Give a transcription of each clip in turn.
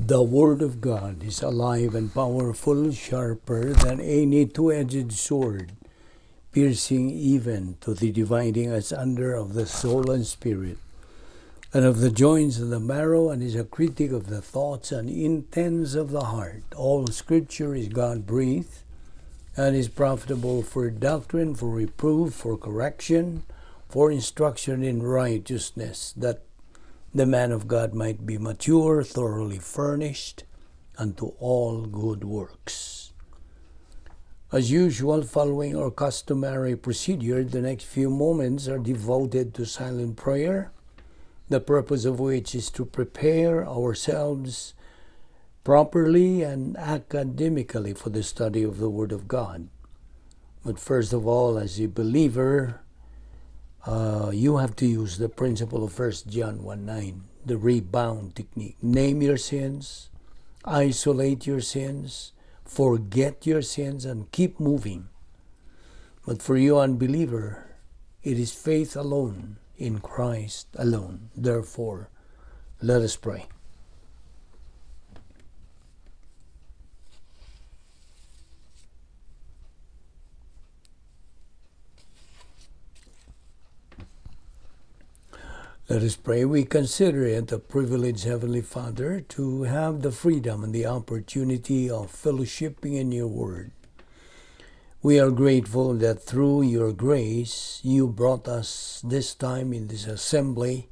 The Word of God is alive and powerful, sharper than any two-edged sword, piercing even to the dividing asunder of the soul and spirit, and of the joints and the marrow, and is a critic of the thoughts and intents of the heart. All Scripture is God-breathed, and is profitable for doctrine, for reproof, for correction, for instruction in righteousness, that the man of God might be mature, thoroughly furnished unto all good works. As usual, following our customary procedure, the next few moments are devoted to silent prayer, the purpose of which is to prepare ourselves properly and academically for the study of the Word of God. But first of all, as a believer, you have to use the principle of 1 John 1:9, the rebound technique. Name your sins, isolate your sins, forget your sins, and keep moving. But for you, unbeliever, it is faith alone, in Christ alone. Therefore, let us pray. Let us pray. We consider it a privilege, Heavenly Father, to have the freedom and the opportunity of fellowshipping in your word. We are grateful that through your grace, you brought us this time in this assembly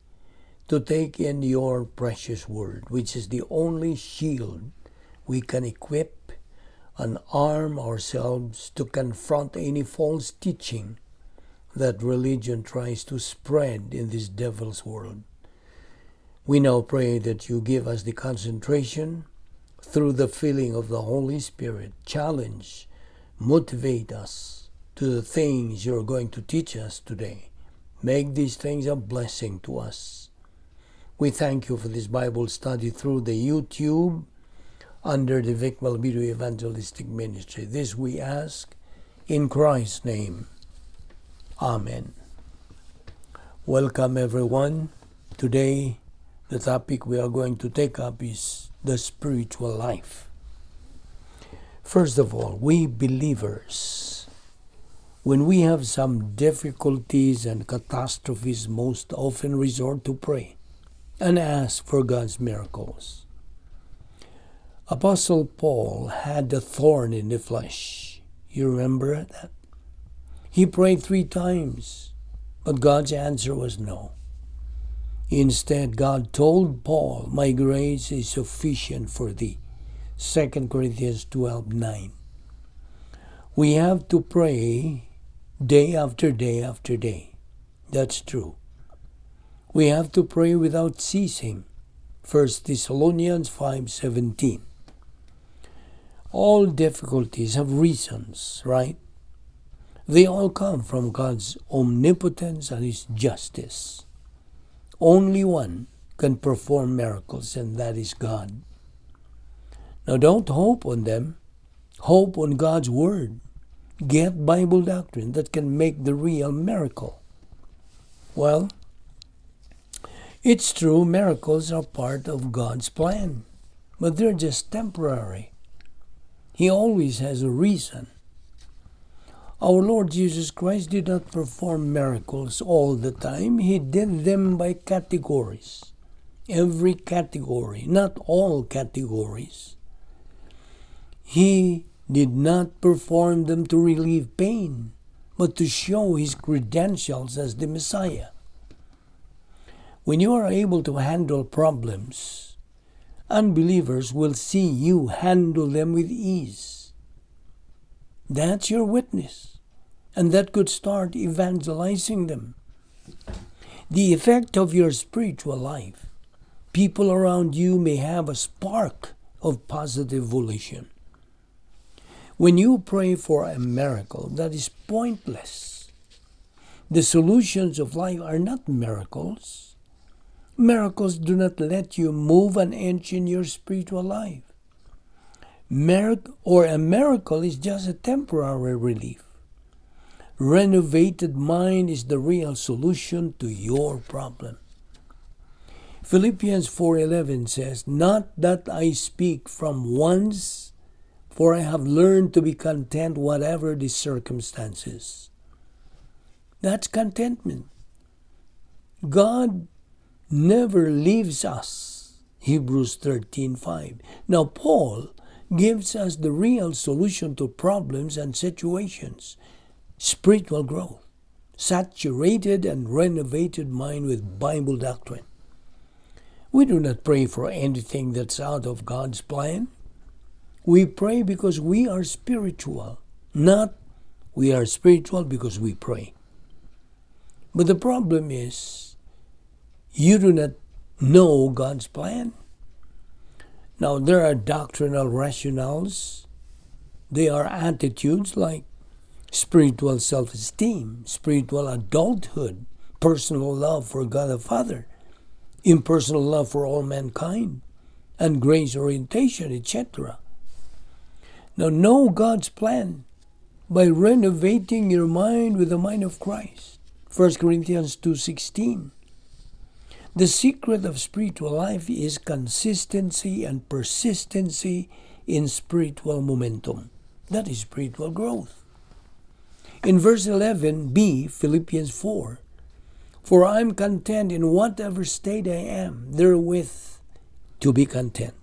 to take in your precious word, which is the only shield we can equip and arm ourselves to confront any false teaching that religion tries to spread in this devil's world. We now pray that you give us the concentration through the filling of the Holy Spirit. Challenge, motivate us to the things you're going to teach us today. Make these things a blessing to us. We thank you for this Bible study through the YouTube under the Balbido Evangelistic Ministry. This we ask in Christ's name. Amen. Welcome everyone. Today, the topic we are going to take up is the spiritual life. First of all, we believers, when we have some difficulties and catastrophes, most often resort to pray and ask for God's miracles. Apostle Paul had a thorn in the flesh. You remember that? He prayed 3 times, but God's answer was no. Instead, God told Paul, "My grace is sufficient for thee." 2 Corinthians 12:9. We have to pray day after day after day. That's true. We have to pray without ceasing. 1 Thessalonians 5:17. All difficulties have reasons, right? They all come from God's omnipotence and His justice. Only one can perform miracles, and that is God. Now don't hope on them. Hope on God's Word. Get Bible doctrine that can make the real miracle. Well, it's true, miracles are part of God's plan, but they're just temporary. He always has a reason. Our Lord Jesus Christ did not perform miracles all the time. He did them by categories. Every category, not all categories. He did not perform them to relieve pain, but to show His credentials as the Messiah. When you are able to handle problems, unbelievers will see you handle them with ease. That's your witness, and that could start evangelizing them. The effect of your spiritual life, people around you may have a spark of positive volition. When you pray for a miracle, that is pointless. The solutions of life are not miracles. Miracles do not let you move an inch in your spiritual life. A miracle is just a temporary relief. Renovated mind is the real solution to your problem. Philippians 4:11 says, "Not that I speak from wants, for I have learned to be content whatever the circumstances." That's contentment. God never leaves us. Hebrews 13:5. Now Paul gives us the real solution to problems and situations. Spiritual growth. Saturated and renovated mind with Bible doctrine. We do not pray for anything that's out of God's plan. We pray because we are spiritual, not we are spiritual because we pray. But the problem is, you do not know God's plan. Now, there are doctrinal rationales. They are attitudes like spiritual self-esteem, spiritual adulthood, personal love for God the Father, impersonal love for all mankind, and grace orientation, etc. Now, know God's plan by renovating your mind with the mind of Christ. 1 Corinthians 2:16. The secret of spiritual life is consistency and persistency in spiritual momentum. That is spiritual growth. In verse 11b, Philippians 4, "For I am content in whatever state I am, therewith to be content."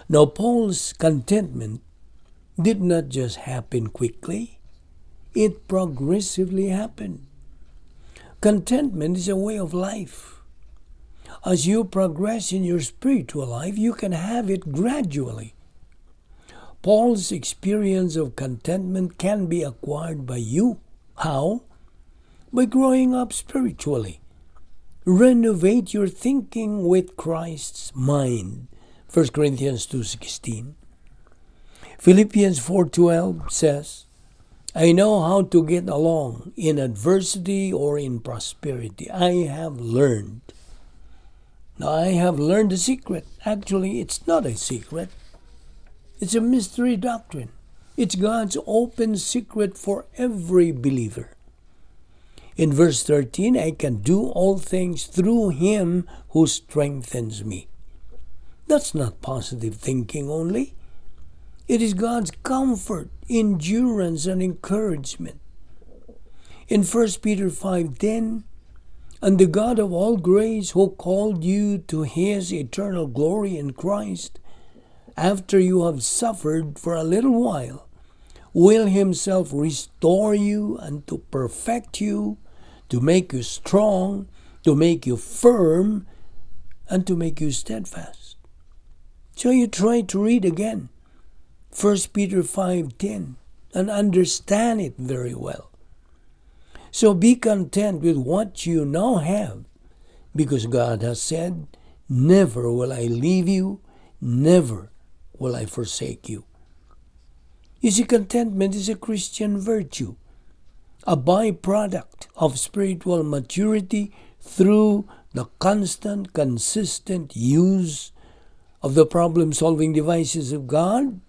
Now, Paul's contentment did not just happen quickly. It progressively happened. Contentment is a way of life. As you progress in your spiritual life, you can have it gradually. Paul's experience of contentment can be acquired by you. How? By growing up spiritually. Renovate your thinking with Christ's mind. 1 Corinthians 2:16. Philippians 4:12 says, "I know how to get along in adversity or in prosperity. I have learned." Now, I have learned the secret. Actually, it's not a secret. It's a mystery doctrine. It's God's open secret for every believer. In verse 13, "I can do all things through Him who strengthens me." That's not positive thinking only. It is God's comfort, endurance, and encouragement. In 1 Peter 5:10, "And the God of all grace, who called you to His eternal glory in Christ, after you have suffered for a little while, will Himself restore you and to perfect you, to make you strong, to make you firm, and to make you steadfast." So you try to read again 1 Peter 5:10 and understand it very well. So be content with what you now have, because God has said, "Never will I leave you, never will I forsake you." You see, contentment is a Christian virtue, a byproduct of spiritual maturity through the constant, consistent use of the problem-solving devices of God,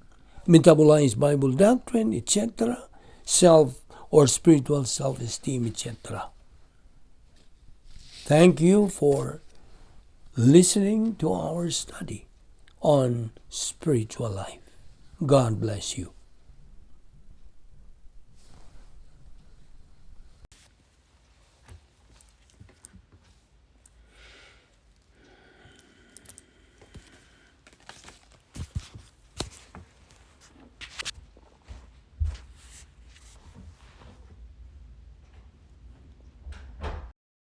metabolized Bible doctrine, etc., self or spiritual self-esteem, etc. Thank you for listening to our study on spiritual life. God bless you.